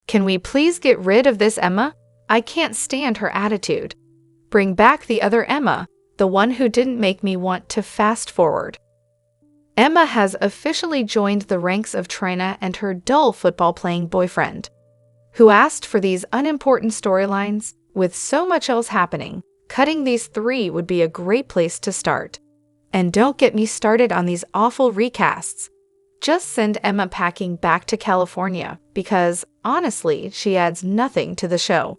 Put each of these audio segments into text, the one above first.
Can we please get rid of this Emma? I can't stand her attitude. Bring back the other Emma, the one who didn't make me want to fast forward. Emma has officially joined the ranks of Trina and her dull football-playing boyfriend, who asked for these unimportant storylines. With so much else happening, cutting these three would be a great place to start. And don't get me started on these awful recasts. Just send Emma packing back to California because, honestly, she adds nothing to the show.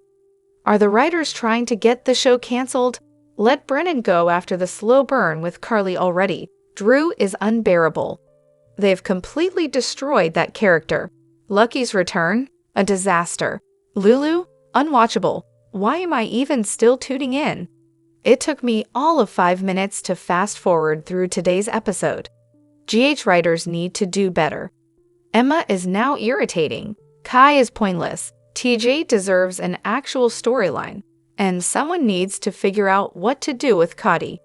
Are the writers trying to get the show canceled? Let Brennan go after the slow burn with Carly already. Drew is unbearable. They've completely destroyed that character. Lucky's return? A disaster. Lulu? Unwatchable. Why am I even still tuning in? It took me all of 5 minutes to fast forward through today's episode. GH writers need to do better. Emma is now irritating. Kai is pointless. TJ deserves an actual storyline. And someone needs to figure out what to do with Cody.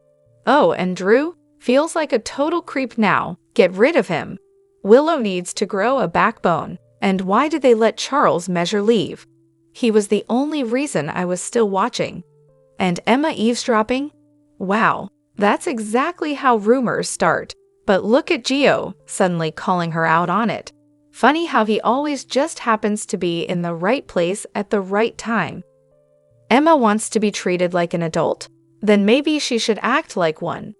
Oh, and Drew? Feels like a total creep now. Get rid of him. Willow needs to grow a backbone. And why did they let Charles Measure leave? He was the only reason I was still watching. And Emma eavesdropping? Wow, that's exactly how rumors start. But look at Gio, suddenly calling her out on it. Funny how he always just happens to be in the right place at the right time. Emma wants to be treated like an adult. Then maybe she should act like one.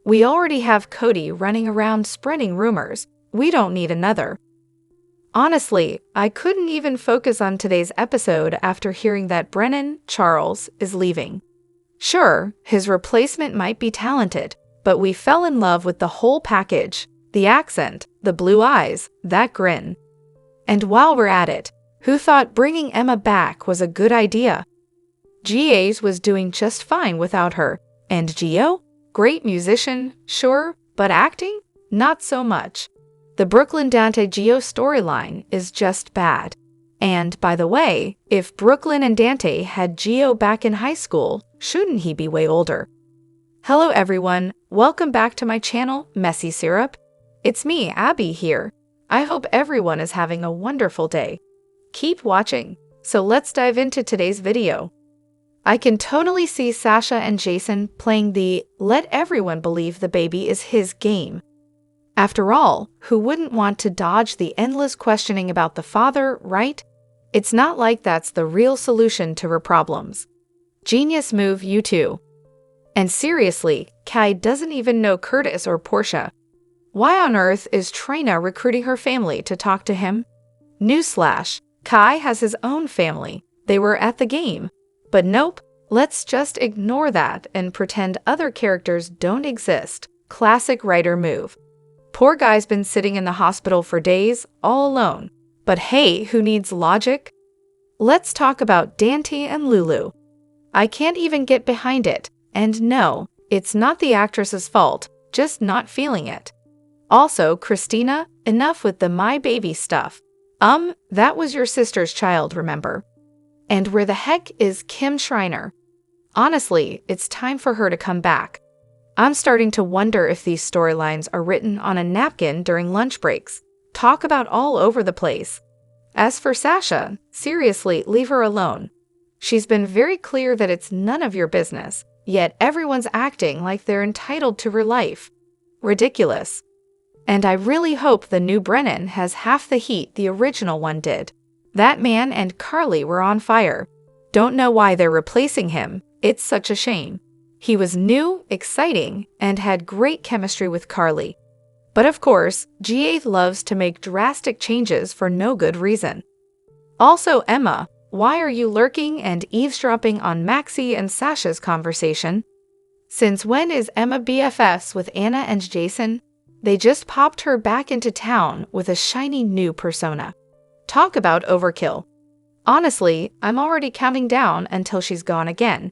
We already have Cody running around spreading rumors. We don't need another. Honestly, I couldn't even focus on today's episode after hearing that Brennan, Charles, is leaving. Sure, his replacement might be talented, but we fell in love with the whole package. The accent, the blue eyes, that grin. And while we're at it, who thought bringing Emma back was a good idea? GA's was doing just fine without her. And Gio? Great musician, sure, but acting? Not so much. The Brooklyn Dante Gio storyline is just bad. And, by the way, if Brooklyn and Dante had Gio back in high school, shouldn't he be way older? Hello everyone, welcome back to my channel, Messy Syrup. It's me, Abby, here. I hope everyone is having a wonderful day. Keep watching. So let's dive into today's video. I can totally see Sasha and Jason playing the let everyone believe the baby is his game. After all, who wouldn't want to dodge the endless questioning about the father, right? It's not like that's the real solution to her problems. Genius move, you two. And seriously, Kai doesn't even know Curtis or Portia. Why on earth is Trina recruiting her family to talk to him? Newsflash, Kai has his own family. They were at the game. But nope, let's just ignore that and pretend other characters don't exist. Classic writer move. Poor guy's been sitting in the hospital for days, all alone. But hey, who needs logic? Let's talk about Dante and Lulu. I can't even get behind it. And no, it's not the actress's fault, just not feeling it. Also, Christina, enough with the my baby stuff. That was your sister's child, remember? And where the heck is Kim Schreiner? Honestly, it's time for her to come back. I'm starting to wonder if these storylines are written on a napkin during lunch breaks. Talk about all over the place. As for Sasha, seriously, leave her alone. She's been very clear that it's none of your business, yet everyone's acting like they're entitled to her life. Ridiculous. And I really hope the new Brennan has half the heat the original one did. That man and Carly were on fire. Don't know why they're replacing him. It's such a shame. He was new, exciting, and had great chemistry with Carly. But of course, GA loves to make drastic changes for no good reason. Also, Emma, why are you lurking and eavesdropping on Maxie and Sasha's conversation? Since when is Emma BFFs with Anna and Jason? They just popped her back into town with a shiny new persona. Talk about overkill. Honestly, I'm already counting down until she's gone again.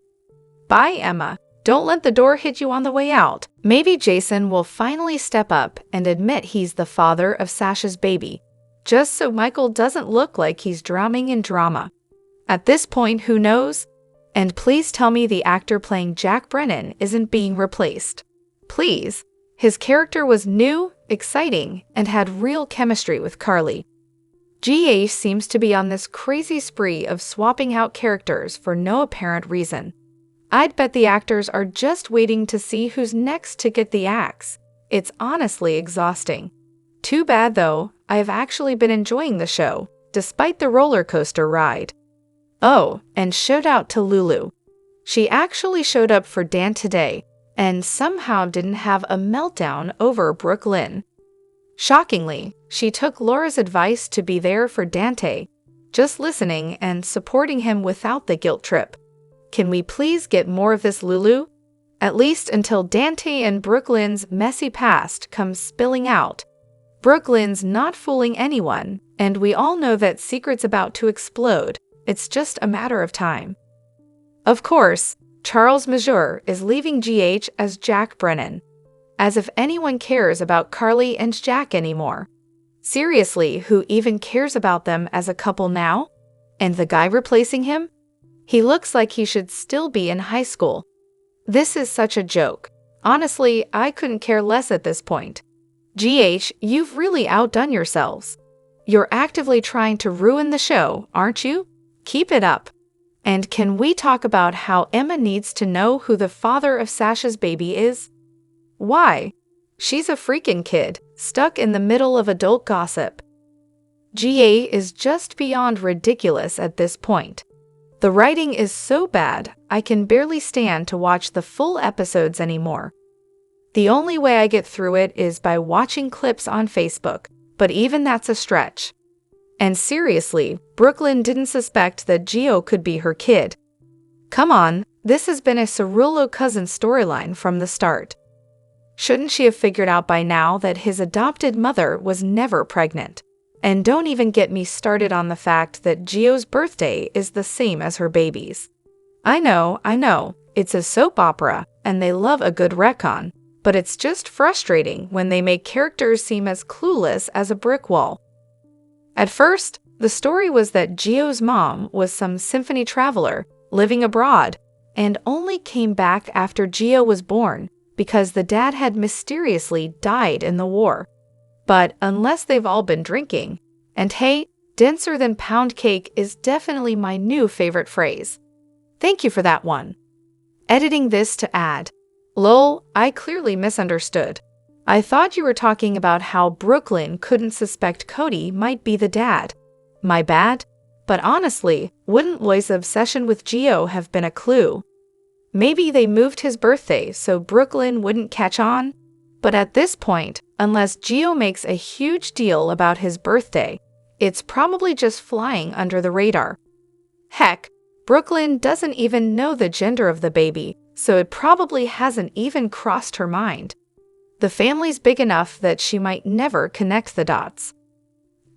Bye, Emma. Don't let the door hit you on the way out. Maybe Jason will finally step up and admit he's the father of Sasha's baby, just so Michael doesn't look like he's drowning in drama. At this point, who knows? And please tell me the actor playing Jack Brennan isn't being replaced. Please. His character was new, exciting, and had real chemistry with Carly. GH seems to be on this crazy spree of swapping out characters for no apparent reason. I'd bet the actors are just waiting to see who's next to get the axe. It's honestly exhausting. Too bad though, I've actually been enjoying the show, despite the roller coaster ride. Oh, and shout out to Lulu. She actually showed up for Dan today, and somehow didn't have a meltdown over Brooklyn. Shockingly, she took Laura's advice to be there for Dante, just listening and supporting him without the guilt trip. Can we please get more of this, Lulu? At least until Dante and Brooklyn's messy past comes spilling out. Brooklyn's not fooling anyone, and we all know that secret's about to explode. It's just a matter of time. Of course, Charles Mazur is leaving GH as Jack Brennan. As if anyone cares about Carly and Jack anymore. Seriously, who even cares about them as a couple now? And the guy replacing him? He looks like he should still be in high school. This is such a joke. Honestly, I couldn't care less at this point. GH, you've really outdone yourselves. You're actively trying to ruin the show, aren't you? Keep it up. And can we talk about how Emma needs to know who the father of Sasha's baby is? Why? She's a freaking kid, stuck in the middle of adult gossip. GA is just beyond ridiculous at this point. The writing is so bad, I can barely stand to watch the full episodes anymore. The only way I get through it is by watching clips on Facebook, but even that's a stretch. And seriously, Brooklyn didn't suspect that Gio could be her kid. Come on, this has been a Cerullo cousin storyline from the start. Shouldn't she have figured out by now that his adopted mother was never pregnant? And don't even get me started on the fact that Gio's birthday is the same as her baby's. I know, it's a soap opera, and they love a good retcon, but it's just frustrating when they make characters seem as clueless as a brick wall. At first, the story was that Gio's mom was some symphony traveler living abroad, and only came back after Gio was born, because the dad had mysteriously died in the war. But unless they've all been drinking, and hey, denser than pound cake is definitely my new favorite phrase. Thank you for that one. Editing this to add, lol, I clearly misunderstood. I thought you were talking about how Brooklyn couldn't suspect Cody might be the dad. My bad. But honestly, wouldn't Loy's obsession with Gio have been a clue? Maybe they moved his birthday so Brooklyn wouldn't catch on? But at this point, unless Gio makes a huge deal about his birthday, it's probably just flying under the radar. Heck, Brooklyn doesn't even know the gender of the baby, so it probably hasn't even crossed her mind. The family's big enough that she might never connect the dots.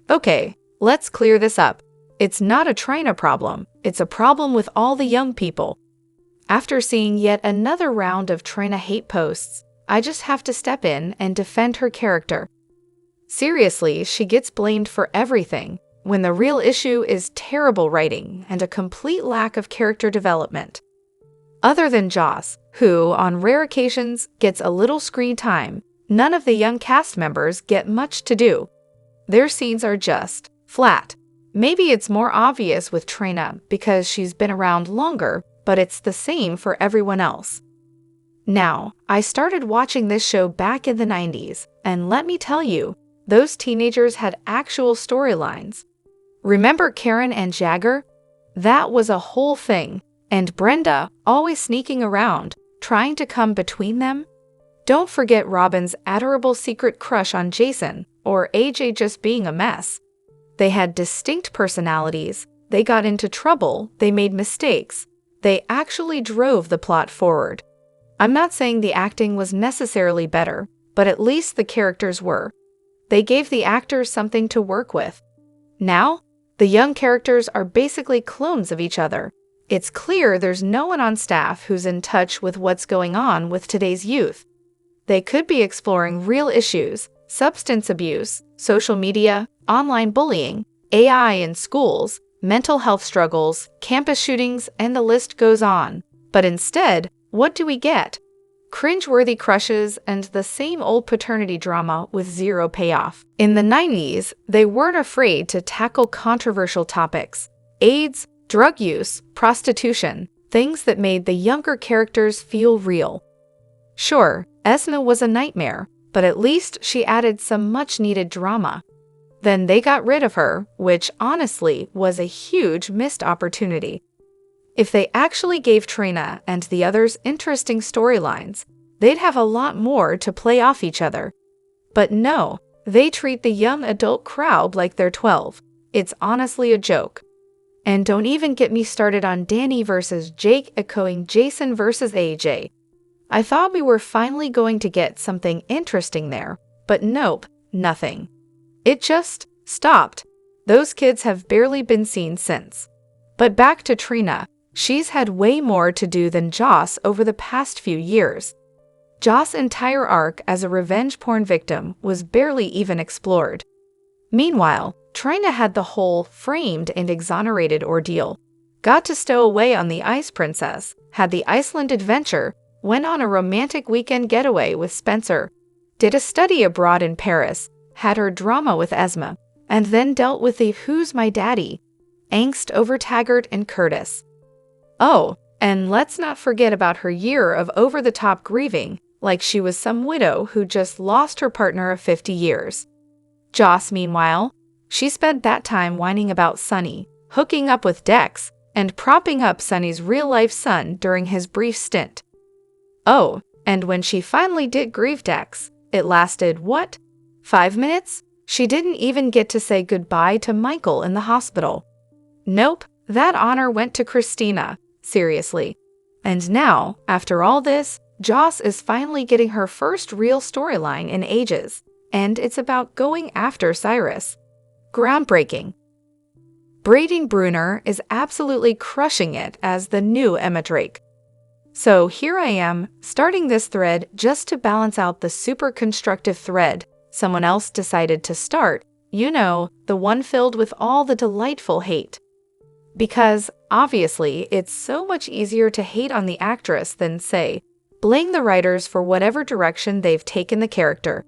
Okay, let's clear this up. It's not a Trina problem, it's a problem with all the young people. After seeing yet another round of Trina hate posts, I just have to step in and defend her character. Seriously, she gets blamed for everything, when the real issue is terrible writing and a complete lack of character development. Other than Joss, who, on rare occasions, gets a little screen time, none of the young cast members get much to do. Their scenes are just flat. Maybe it's more obvious with Trina because she's been around longer, but it's the same for everyone else. Now, I started watching this show back in the 90s, and let me tell you, those teenagers had actual storylines. Remember Karen and Jagger? That was a whole thing, and Brenda always sneaking around, trying to come between them. Don't forget Robin's adorable secret crush on Jason, or AJ just being a mess. They had distinct personalities, they got into trouble, they made mistakes. They actually drove the plot forward. I'm not saying the acting was necessarily better, but at least the characters were. They gave the actors something to work with. Now, the young characters are basically clones of each other. It's clear there's no one on staff who's in touch with what's going on with today's youth. They could be exploring real issues, substance abuse, social media, online bullying, AI in schools, mental health struggles, campus shootings, and the list goes on. But instead, what do we get? cringeworthy crushes, and the same old paternity drama with zero payoff. In the 90s, they weren't afraid to tackle controversial topics: AIDS, drug use, prostitution, things that made the younger characters feel real. Sure, Esma was a nightmare, but at least she added some much-needed drama. Then they got rid of her, which honestly was a huge missed opportunity. If they actually gave Trina and the others interesting storylines, they'd have a lot more to play off each other. But no, they treat the young adult crowd like they're 12. It's honestly a joke. And don't even get me started on Danny versus Jake echoing Jason versus AJ. I thought we were finally going to get something interesting there, but nope, nothing. It just stopped. Those kids have barely been seen since. But back to Trina. She's had way more to do than Joss over the past few years. Joss' entire arc as a revenge porn victim was barely even explored. Meanwhile, Trina had the whole framed and exonerated ordeal. Got to stow away on the Ice Princess, had the Iceland adventure, went on a romantic weekend getaway with Spencer, did a study abroad in Paris, had her drama with Esma, and then dealt with the Who's My Daddy? Angst over Taggart and Curtis. Oh, and let's not forget about her year of over-the-top grieving, like she was some widow who just lost her partner of 50 years. Joss, meanwhile, she spent that time whining about Sonny, hooking up with Dex, and propping up Sonny's real-life son during his brief stint. Oh, and when she finally did grieve Dex, it lasted, what? 5 minutes? She didn't even get to say goodbye to Michael in the hospital. Nope, that honor went to Christina, seriously. And now, after all this, Joss is finally getting her first real storyline in ages, and it's about going after Cyrus. Groundbreaking. Braiding Bruner is absolutely crushing it as the new Emma Drake. So here I am, starting this thread just to balance out the super constructive thread someone else decided to start, you know, the one filled with all the delightful hate. Because, obviously, it's so much easier to hate on the actress than, say, blame the writers for whatever direction they've taken the character.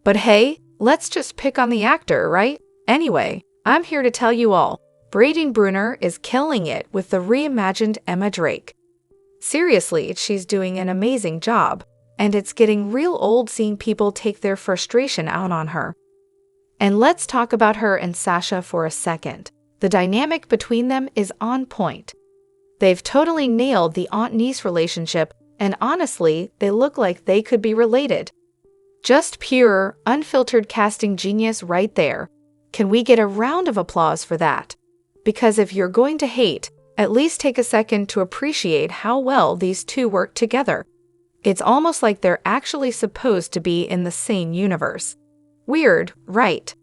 But hey, let's just pick on the actor, right? Anyway, I'm here to tell you all, Braiding Bruner is killing it with the reimagined Emma Drake. Seriously, she's doing an amazing job, and it's getting real old seeing people take their frustration out on her. And let's talk about her and Sasha for a second. The dynamic between them is on point. They've totally nailed the aunt-niece relationship, and honestly, they look like they could be related. Just pure, unfiltered casting genius right there. Can we get a round of applause for that? Because if you're going to hate, at least take a second to appreciate how well these two work together. It's almost like they're actually supposed to be in the same universe. Weird, right?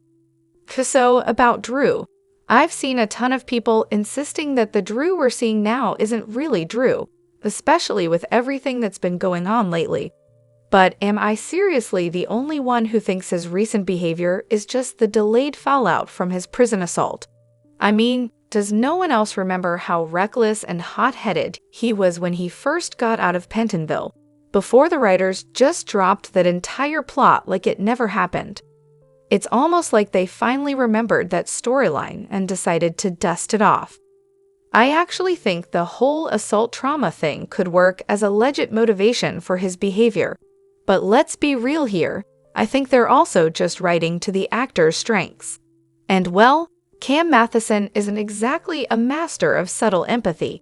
So, about Drew. I've seen a ton of people insisting that the Drew we're seeing now isn't really Drew, especially with everything that's been going on lately. But am I seriously the only one who thinks his recent behavior is just the delayed fallout from his prison assault? I mean, does no one else remember how reckless and hot-headed he was when he first got out of Pentonville, before the writers just dropped that entire plot like it never happened? It's almost like they finally remembered that storyline and decided to dust it off. I actually think the whole assault trauma thing could work as a legit motivation for his behavior. But let's be real here, I think they're also just writing to the actor's strengths. And well, Cam Matheson isn't exactly a master of subtle empathy.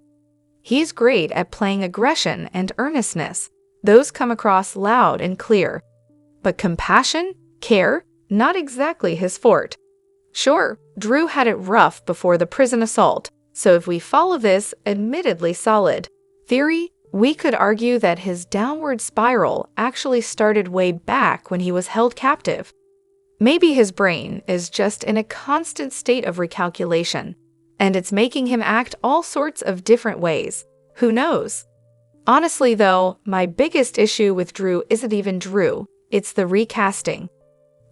He's great at playing aggression and earnestness. Those come across loud and clear. But compassion? Care? Not exactly his forte. Sure, Drew had it rough before the prison assault, so if we follow this admittedly solid theory, we could argue that his downward spiral actually started way back when he was held captive. Maybe his brain is just in a constant state of recalculation, and it's making him act all sorts of different ways. Who knows? Honestly though, my biggest issue with Drew isn't even Drew, it's the recasting.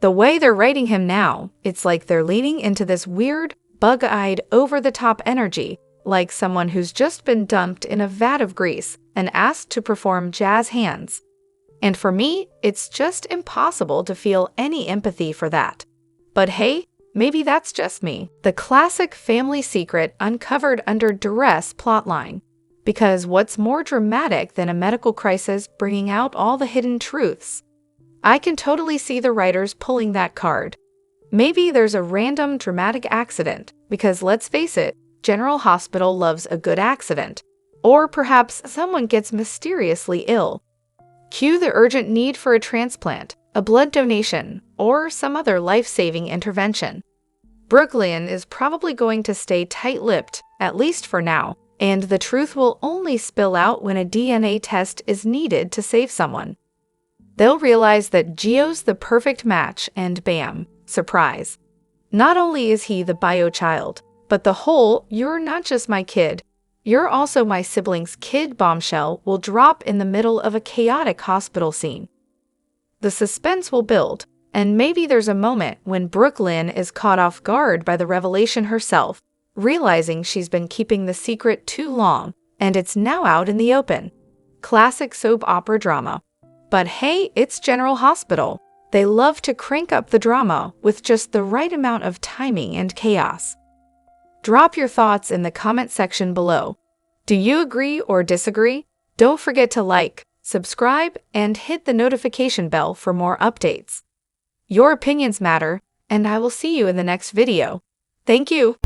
The way they're writing him now, it's like they're leaning into this weird, bug-eyed, over-the-top energy, like someone who's just been dumped in a vat of grease and asked to perform jazz hands. And for me, it's just impossible to feel any empathy for that. But hey, maybe that's just me. The classic family secret uncovered under duress plotline. Because what's more dramatic than a medical crisis bringing out all the hidden truths? I can totally see the writers pulling that card. Maybe there's a random dramatic accident, because let's face it, General Hospital loves a good accident. Or perhaps someone gets mysteriously ill. Cue the urgent need for a transplant, a blood donation, or some other life-saving intervention. Brooklyn is probably going to stay tight-lipped, at least for now, and the truth will only spill out when a DNA test is needed to save someone. They'll realize that Gio's the perfect match, and bam, surprise. Not only is he the bio child, but the whole "you're not just my kid, you're also my sibling's kid" bombshell will drop in the middle of a chaotic hospital scene. The suspense will build, and maybe there's a moment when Brooklyn is caught off guard by the revelation herself, realizing she's been keeping the secret too long, and it's now out in the open. Classic soap opera drama. But hey, it's General Hospital. They love to crank up the drama with just the right amount of timing and chaos. Drop your thoughts in the comment section below. Do you agree or disagree? Don't forget to like, subscribe, and hit the notification bell for more updates. Your opinions matter, and I will see you in the next video. Thank you.